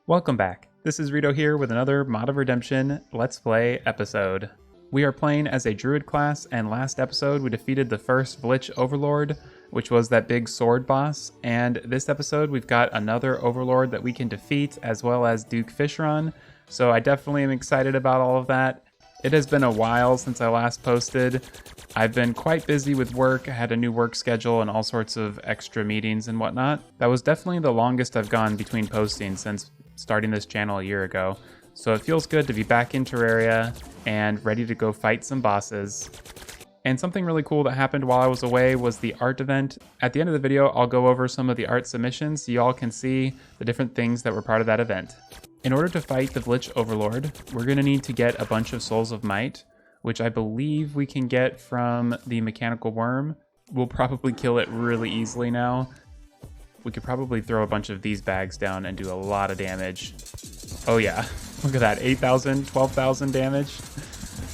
Welcome back. This is Rito here with another Mod of Redemption Let's Play episode. We are playing as a Druid class, and last episode we defeated the first Vlitch Overlord, which was that big sword boss, and this episode we've got another Overlord that we can defeat, as well as Duke Fishron, so I definitely am excited about all of that. It has been a while since I last posted. I've been quite busy with work. I had a new work schedule and all sorts of extra meetings and whatnot. That was definitely the longest I've gone between posting since starting this channel a year ago. So it feels good to be back in Terraria and ready to go fight some bosses. And something really cool that happened while I was away was the art event. At the end of the video, I'll go over some of the art submissions so y'all can see the different things that were part of that event. In order to fight the Vlitch Overlord, we're going to need to get a bunch of Souls of Might, which I believe we can get from the Mechanical Worm. We'll probably kill it really easily now. We could probably throw a bunch of these bags down and do a lot of damage. Oh yeah, look at that, 8,000, 12,000 damage.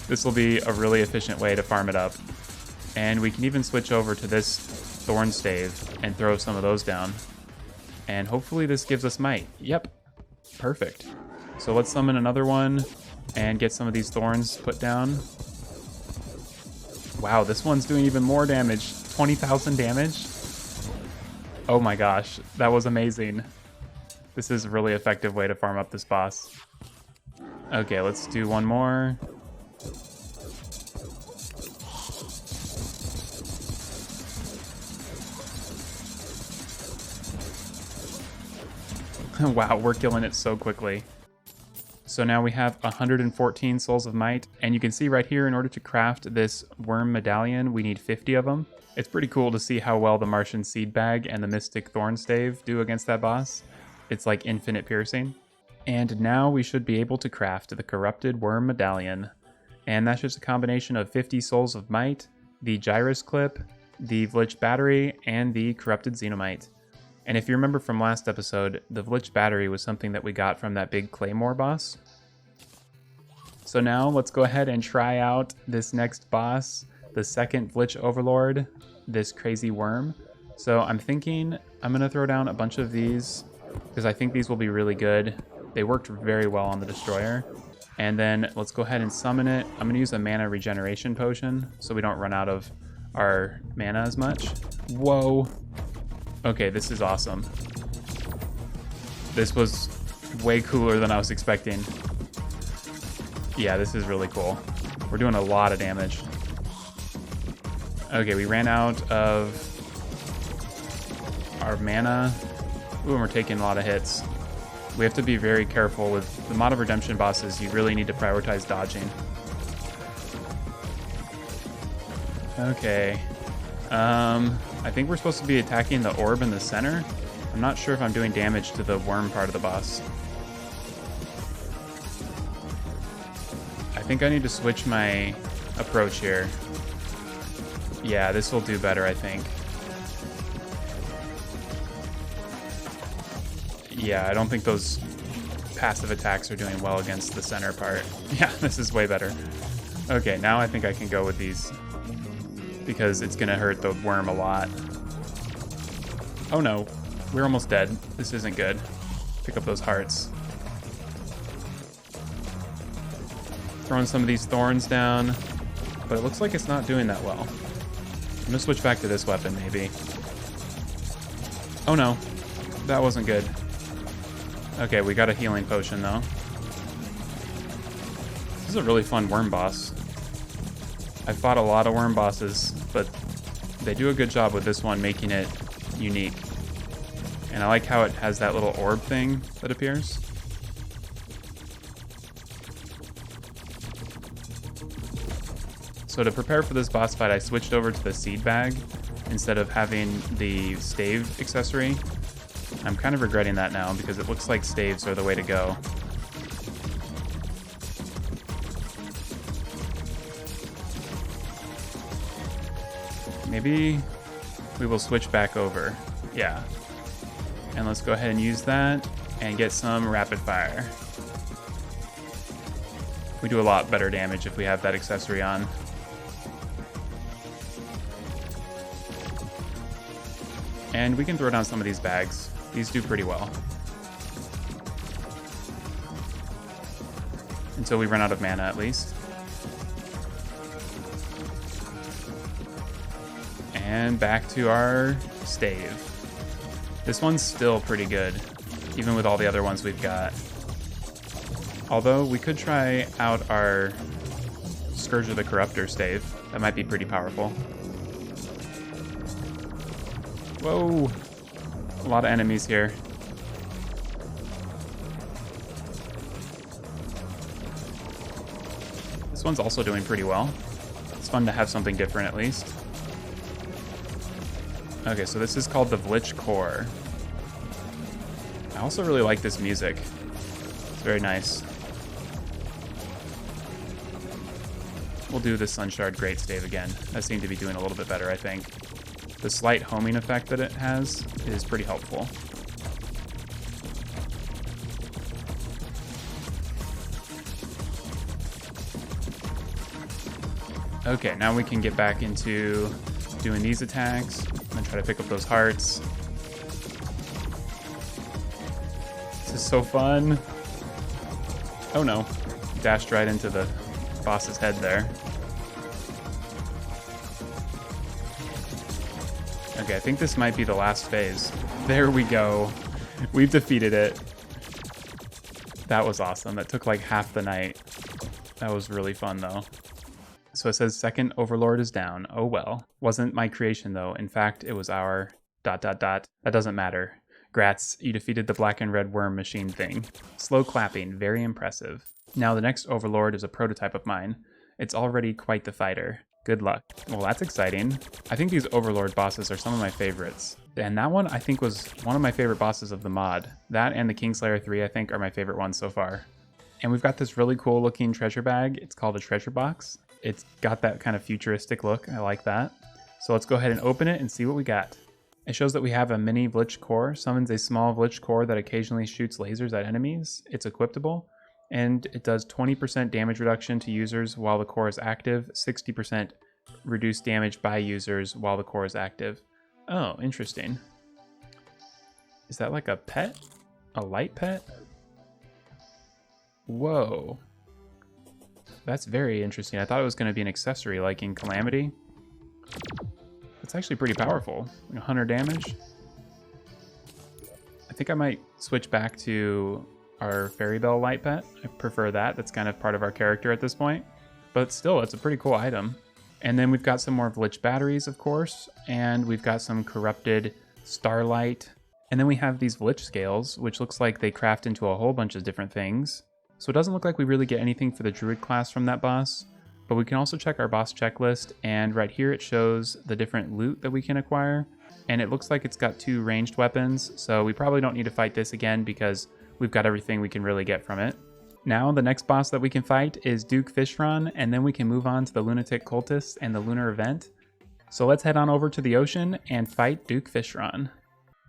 This will be a really efficient way to farm it up. And we can even switch over to this Thorn Stave and throw some of those down. And hopefully this gives us might. Yep, perfect. So let's summon another one and get some of these thorns put down. Wow, this one's doing even more damage. 20,000 damage. Oh my gosh, that was amazing. This is a really effective way to farm up this boss. Okay, let's do one more. Wow, we're killing it so quickly. So now we have 114 Souls of Might, and you can see right here, in order to craft this worm medallion, we need 50 of them. It's pretty cool to see how well the Martian Seed Bag and the Mystic Thorn Stave do against that boss. It's like infinite piercing. And now we should be able to craft the Corrupted Worm Medallion. And that's just a combination of 50 Souls of Might, the Gyrus Clip, the Vlitch Battery, and the Corrupted Xenomite. And if you remember from last episode, the Vlitch Battery was something that we got from that big Claymore boss. So now let's go ahead and try out this next boss, the second Vlitch Overlord, this crazy worm. So I'm thinking I'm going to throw down a bunch of these because I think these will be really good. They worked very well on the Destroyer. And then let's go ahead and summon it. I'm going to use a mana regeneration potion so we don't run out of our mana as much. Whoa. Okay, this is awesome. This was way cooler than I was expecting. Yeah, this is really cool. We're doing a lot of damage. Okay, we ran out of our mana. Ooh, and we're taking a lot of hits. We have to be very careful with the Mod of Redemption bosses. You really need to prioritize dodging. Okay. I think we're supposed to be attacking the orb in the center. I'm not sure if I'm doing damage to the worm part of the boss. I think I need to switch my approach here. Yeah, this will do better, I think. Yeah, I don't think those passive attacks are doing well against the center part. Yeah, this is way better. Okay, now I think I can go with these, because it's gonna hurt the worm a lot. Oh no, we're almost dead. This isn't good. Pick up those hearts. Throwing some of these thorns down, but it looks like it's not doing that well. I'm gonna switch back to this weapon, maybe. Oh no, that wasn't good. Okay, we got a healing potion though. This is a really fun worm boss. I've fought a lot of worm bosses, but they do a good job with this one, making it unique. And I like how it has that little orb thing that appears. So to prepare for this boss fight, I switched over to the seed bag instead of having the stave accessory. I'm kind of regretting that now because it looks like staves are the way to go. Maybe we will switch back over. Yeah. And let's go ahead and use that and get some rapid fire. We do a lot better damage if we have that accessory on. And we can throw down some of these bags. These do pretty well. until we run out of mana at least. And back to our stave. This one's still pretty good, even with all the other ones we've got. Although we could try out our Scourge of the Corruptor stave. That might be pretty powerful. Whoa! A lot of enemies here. This one's also doing pretty well. It's fun to have something different at least. Okay, so this is called the Vlitch Core. I also really like this music. It's very nice. We'll do the Sunshard Great Stave again. That seemed to be doing a little bit better, I think. The slight homing effect that it has is pretty helpful. Okay, now we can get back into doing these attacks. I'm gonna try to pick up those hearts. This is so fun. Oh no, dashed right into the boss's head there. Okay, I think this might be the last phase. There we go. We've defeated it. That was awesome. That took like half the night. That was really fun though. So it says second Overlord is down. Oh well. Wasn't my creation though. In fact, it was our ... That doesn't matter. Grats, you defeated the black and red worm machine thing. Slow clapping, very impressive. Now the next Overlord is a prototype of mine. It's already quite the fighter. Good luck. Well, that's exciting. I think these Overlord bosses are some of my favorites. And that one I think was one of my favorite bosses of the mod. That and the Kingslayer 3 I think are my favorite ones so far. And we've got this really cool looking treasure bag. It's called a treasure box. It's got that kind of futuristic look. I like that. So let's go ahead and open it and see what we got. It shows that we have a mini Vlitch core. Summons a small Vlitch core that occasionally shoots lasers at enemies. It's equipable. And it does 20% damage reduction to users while the core is active, 60% reduced damage by users while the core is active. Oh, interesting. Is that like a pet? A light pet? Whoa. That's very interesting. I thought it was going to be an accessory like in Calamity. It's actually pretty powerful. 100 damage. I think I might switch back to our Fairy Bell light pet. I prefer that. That's kind of part of our character at this point. But still, it's a pretty cool item. And then we've got some more Vlitch batteries, of course. And we've got some corrupted Starlight. And then we have these Vlitch scales, which looks like they craft into a whole bunch of different things. So it doesn't look like we really get anything for the Druid class from that boss. But we can also check our boss checklist. And right here it shows the different loot that we can acquire. And it looks like it's got 2 ranged weapons. So we probably don't need to fight this again because we've got everything we can really get from it. Now, the next boss that we can fight is Duke Fishron, and then we can move on to the Lunatic Cultists and the Lunar Event. So let's head on over to the ocean and fight Duke Fishron.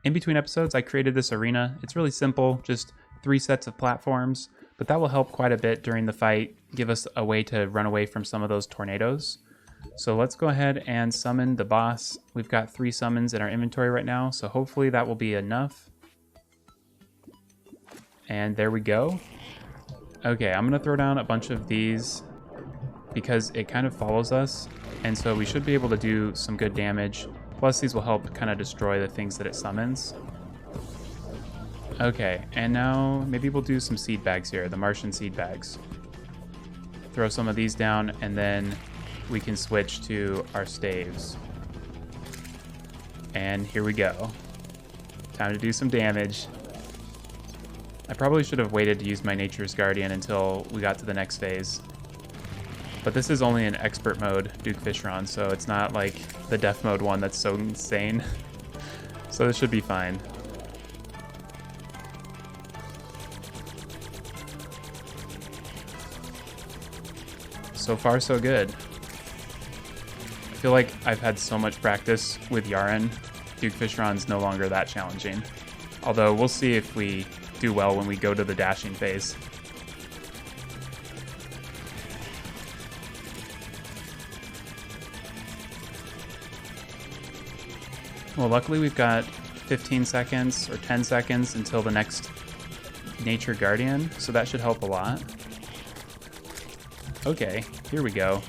In between episodes, I created this arena. It's really simple, just 3 sets of platforms, but that will help quite a bit during the fight, give us a way to run away from some of those tornadoes. So let's go ahead and summon the boss. We've got 3 summons in our inventory right now, so hopefully that will be enough. And there we go. Okay, I'm gonna throw down a bunch of these because it kind of follows us, and so we should be able to do some good damage. Plus these will help kind of destroy the things that it summons. Okay, and now maybe we'll do some seed bags here, the Martian seed bags. Throw some of these down, and then we can switch to our staves. And here we go. Time to do some damage. I probably should have waited to use my Nature's Guardian until we got to the next phase. But this is only an expert mode Duke Fishron, so it's not like the death mode one that's so insane. So this should be fine. So far, so good. I feel like I've had so much practice with Yaren. Duke Fishron's no longer that challenging. Although we'll see if we do well when we go to the dashing phase. Well, luckily we've got 15 seconds or 10 seconds until the next Nature Guardian, so that should help a lot. Okay, here we go.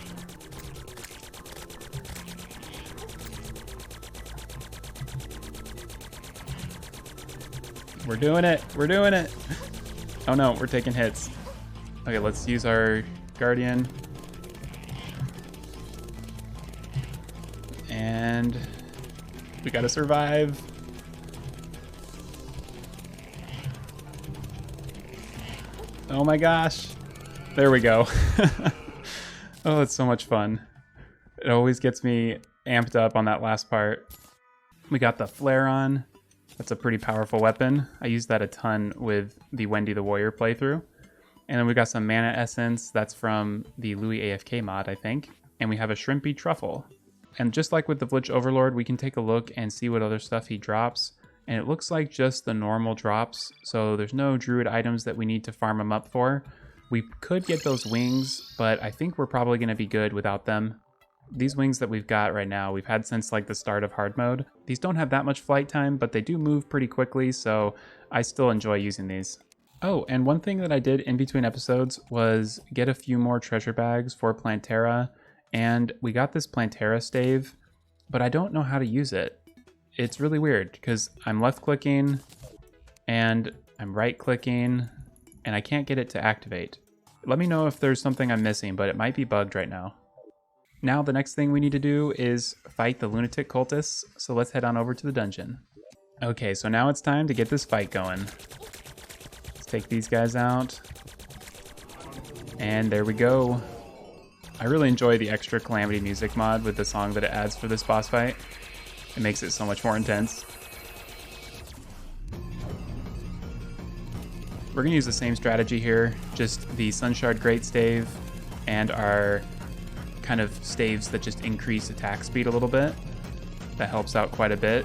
We're doing it. We're doing it. Oh no, we're taking hits. Okay, let's use our Guardian. And we gotta survive. Oh my gosh. There we go. Oh, it's so much fun. It always gets me amped up on that last part. We got the flare on. That's a pretty powerful weapon. I used that a ton with the Wendy the Warrior playthrough. And then we got some mana essence. That's from the Luiafk mod, I think. And we have a shrimpy truffle. And just like with the Vlitch Overlord, we can take a look and see what other stuff he drops. And it looks like just the normal drops. So there's no druid items that we need to farm him up for. We could get those wings, but I think we're probably going to be good without them. These wings that we've got right now, we've had since like the start of hard mode. These don't have that much flight time, but they do move pretty quickly, so I still enjoy using these. Oh, and one thing that I did in between episodes was get a few more treasure bags for Plantera, and we got this Plantera stave, but I don't know how to use it. It's really weird, because I'm left-clicking, and I'm right-clicking, and I can't get it to activate. Let me know if there's something I'm missing, but it might be bugged right now. Now the next thing we need to do is fight the Lunatic Cultists, so let's head on over to the dungeon. Okay, so now it's time to get this fight going. Let's take these guys out. And there we go. I really enjoy the extra Calamity music mod with the song that it adds for this boss fight. It makes it so much more intense. We're gonna use the same strategy here, just the Sunshard Great Stave and our kind of staves that just increase attack speed a little bit. That helps out quite a bit.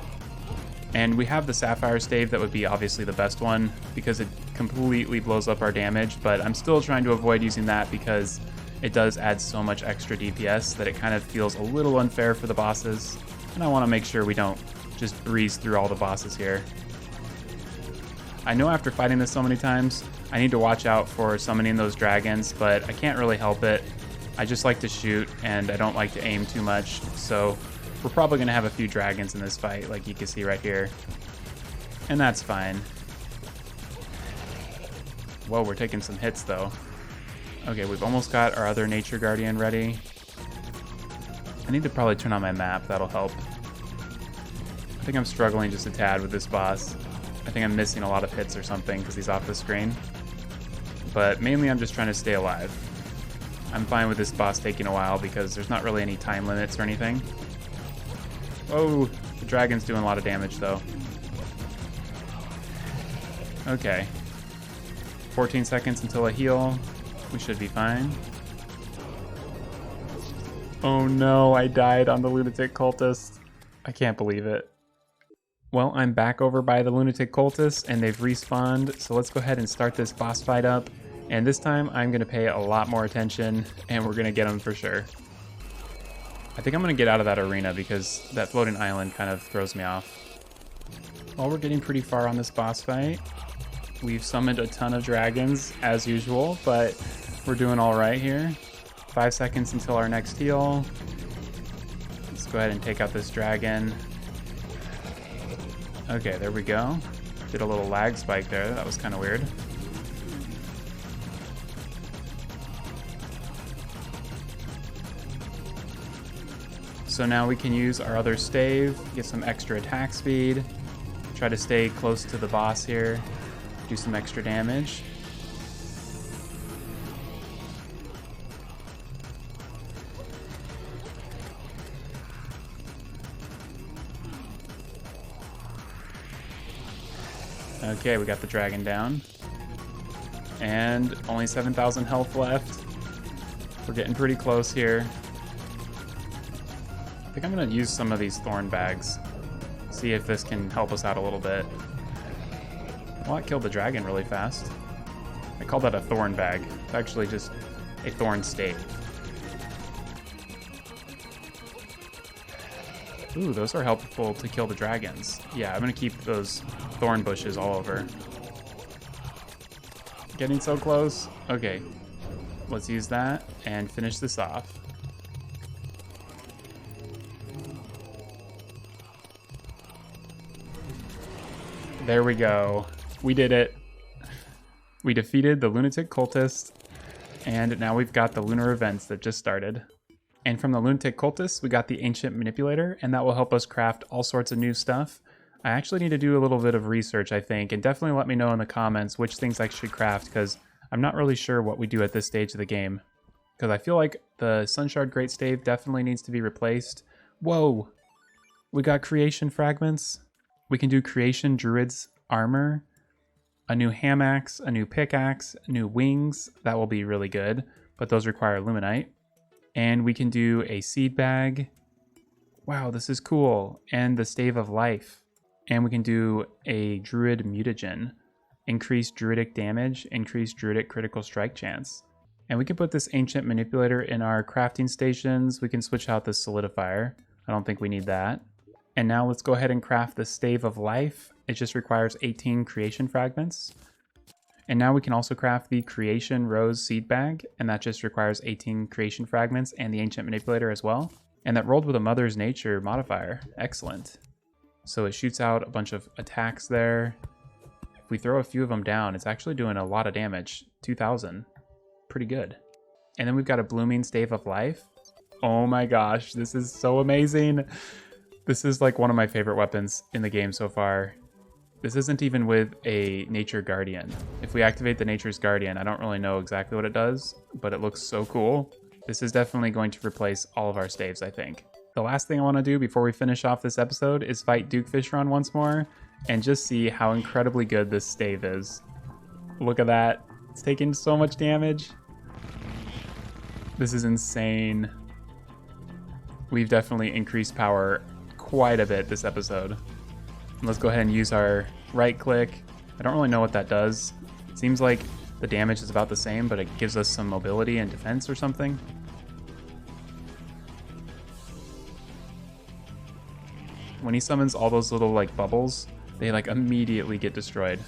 And we have the Sapphire Stave that would be obviously the best one because it completely blows up our damage, but I'm still trying to avoid using that because it does add so much extra DPS that it kind of feels a little unfair for the bosses. And I want to make sure we don't just breeze through all the bosses here. I know after fighting this so many times, I need to watch out for summoning those dragons, but I can't really help it. I just like to shoot, and I don't like to aim too much, so we're probably going to have a few dragons in this fight, like you can see right here. And that's fine. Whoa, we're taking some hits, though. Okay, we've almost got our other Nature Guardian ready. I need to probably turn on my map, that'll help. I think I'm struggling just a tad with this boss. I think I'm missing a lot of hits or something because he's off the screen. But mainly I'm just trying to stay alive. I'm fine with this boss taking a while because there's not really any time limits or anything. Whoa, the dragon's doing a lot of damage though. Okay. 14 seconds until I heal. We should be fine. Oh no, I died on the Lunatic Cultist. I can't believe it. Well, I'm back over by the Lunatic Cultists and they've respawned, so let's go ahead and start this boss fight up. And this time I'm gonna pay a lot more attention and we're gonna get them for sure. I think I'm gonna get out of that arena because that floating island kind of throws me off. Well, we're getting pretty far on this boss fight. We've summoned a ton of dragons as usual, but we're doing all right here. 5 seconds until our next heal. Let's go ahead and take out this dragon. Okay, there we go. Did a little lag spike there. That was kind of weird. So now we can use our other stave, get some extra attack speed, try to stay close to the boss here, do some extra damage. Okay, we got the dragon down. And only 7,000 health left. We're getting pretty close here. I think I'm gonna use some of these thorn bags. See if this can help us out a little bit. Well, I killed the dragon really fast. I call that a thorn bag. It's actually just a thorn stave. Ooh, those are helpful to kill the dragons. Yeah, I'm gonna keep those thorn bushes all over. Getting so close. Okay. Let's use that and finish this off. There we go. We did it. We defeated the Lunatic Cultists, and now we've got the lunar events that just started. And from the Lunatic Cultists, we got the Ancient Manipulator, and that will help us craft all sorts of new stuff. I actually need to do a little bit of research, I think, and definitely let me know in the comments which things I should craft, because I'm not really sure what we do at this stage of the game. Because I feel like the Sunshard Greatstave definitely needs to be replaced. Whoa! We got Creation Fragments. We can do Creation Druid's Armor, a new ham axe, a new pickaxe, new wings. That will be really good, but those require Luminite. And we can do a Seed Bag. Wow, this is cool. And the Stave of Life. And we can do a Druid Mutagen. Increased Druidic damage, increased Druidic critical strike chance. And we can put this Ancient Manipulator in our crafting stations. We can switch out the Solidifier. I don't think we need that. And now let's go ahead and craft the Stave of Life. It just requires 18 creation fragments. And now we can also craft the Creation Rose Seed Bag, and that just requires 18 creation fragments and the Ancient Manipulator as well. And that rolled with a Mother's Nature modifier. Excellent. So it shoots out a bunch of attacks there. If we throw a few of them down, it's actually doing a lot of damage. 2,000. Pretty good. And then we've got a Blooming Stave of Life. Oh my gosh, this is so amazing. This is like one of my favorite weapons in the game so far. This isn't even with a Nature Guardian. If we activate the Nature's Guardian, I don't really know exactly what it does, but it looks so cool. This is definitely going to replace all of our staves, I think. The last thing I want to do before we finish off this episode is fight Duke Fishron once more and just see how incredibly good this stave is. Look at that. It's taking so much damage. This is insane. We've definitely increased power quite a bit this episode. And let's go ahead and use our right click. I don't really know what that does. It seems like the damage is about the same, but it gives us some mobility and defense or something. When he summons all those little like bubbles, they like immediately get destroyed.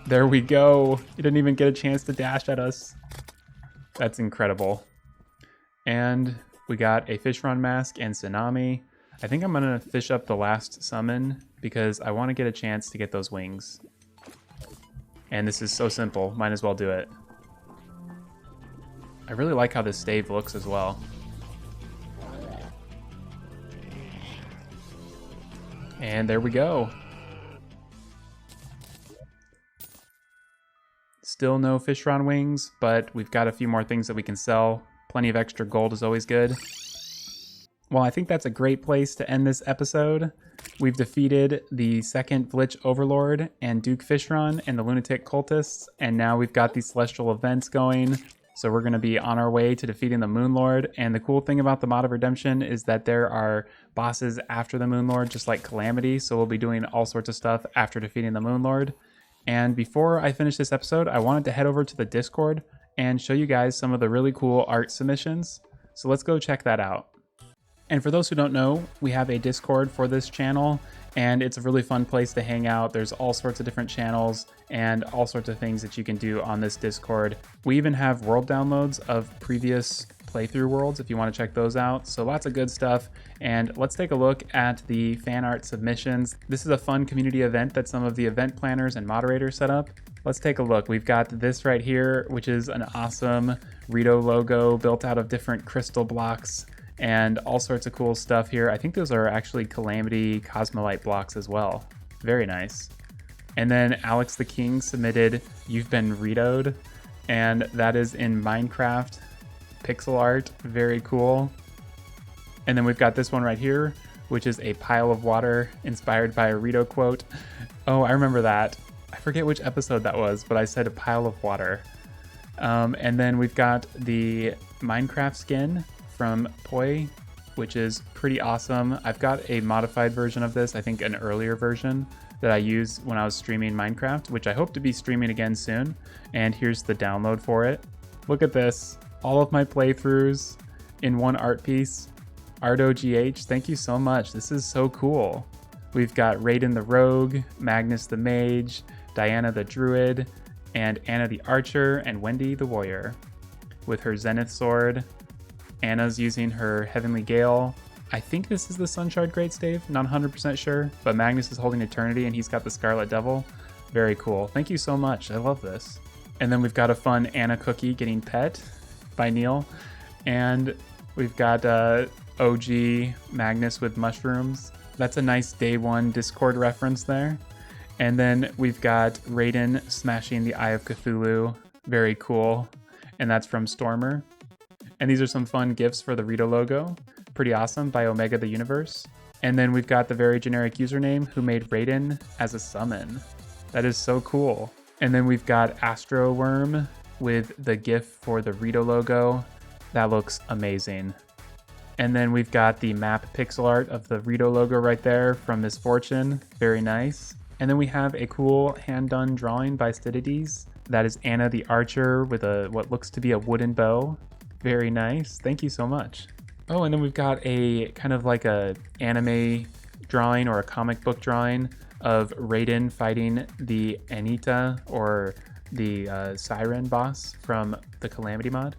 There we go. He didn't even get a chance to dash at us. That's incredible. And we got a Fishron mask and Tsunami. I think I'm gonna fish up the last summon because I want to get a chance to get those wings. And this is so simple, might as well do it. I really like how this stave looks as well. And there we go. Still no Fishron wings, but we've got a few more things that we can sell. Plenty of extra gold is always good. Well, I think that's a great place to end this episode. We've defeated the second Vlitch Overlord and Duke Fishron and the Lunatic Cultists, and now we've got these celestial events going. So we're going to be on our way to defeating the Moonlord. And the cool thing about the Mod of Redemption is that there are bosses after the Moonlord, just like Calamity. So we'll be doing all sorts of stuff after defeating the Moonlord. And before I finish this episode, I wanted to head over to the Discord and show you guys some of the really cool art submissions. So let's go check that out. And for those who don't know, we have a Discord for this channel, and it's a really fun place to hang out. There's all sorts of different channels and all sorts of things that you can do on this Discord. We even have world downloads of previous playthrough worlds if you want to check those out. So lots of good stuff. And let's take a look at the fan art submissions. This is a fun community event that some of the event planners and moderators set up. Let's take a look. We've got this right here, which is an awesome Rito logo built out of different crystal blocks and all sorts of cool stuff here. I think those are actually Calamity Cosmolite blocks as well. Very nice. And then Alex the King submitted You've Been Rito'd, and that is in Minecraft pixel art. Very cool. And then we've got this one right here, which is a pile of water inspired by a Rito quote. Oh, I remember that. I forget which episode that was, but I said a pile of water. And then we've got the Minecraft skin from Poi, which is pretty awesome. I've got a modified version of this, I think an earlier version that I used when I was streaming Minecraft, which I hope to be streaming again soon. And here's the download for it. Look at this, all of my playthroughs in one art piece. ArtoGH, thank you so much. This is so cool. We've got Raiden the Rogue, Magnus the Mage, Diana the Druid, and Anna the Archer, and Wendy the Warrior. with her Zenith Sword. Anna's using her Heavenly Gale. I think this is the Sunshard Greatstave, not 100% sure, but Magnus is holding Eternity and he's got the Scarlet Devil. Very cool. Thank you so much. I love this. And then we've got a fun Anna cookie getting pet by Neil. And we've got OG Magnus with mushrooms. That's a nice day one Discord reference there. And then we've got Raiden smashing the Eye of Cthulhu. Very cool. And that's from Stormer. And these are some fun gifts for the Rito logo. Pretty awesome, by Omega the Universe. And then we've got the very generic username who made Raiden as a summon. That is so cool. And then we've got Astro Worm with the GIF for the Rito logo. That looks amazing. And then we've got the map pixel art of the Rito logo right there from Misfortune. Very nice. And then we have a cool hand-done drawing by Stidides. That is Anna the Archer with what looks to be a wooden bow. Very nice. Thank you so much. Oh, and then we've got a kind of like a anime drawing or a comic book drawing of Raiden fighting the Anita or the Siren boss from the Calamity mod.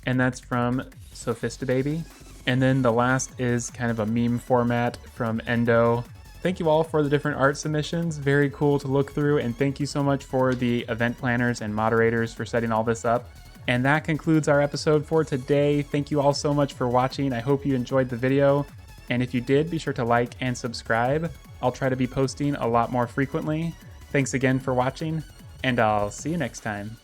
And that's from Sophistababy. And then the last is kind of a meme format from Endo. Thank you all for the different art submissions. Very cool to look through. And thank you so much for the event planners and moderators for setting all this up. And that concludes our episode for today. Thank you all so much for watching. I hope you enjoyed the video. And if you did, be sure to like and subscribe. I'll try to be posting a lot more frequently. Thanks again for watching, and I'll see you next time.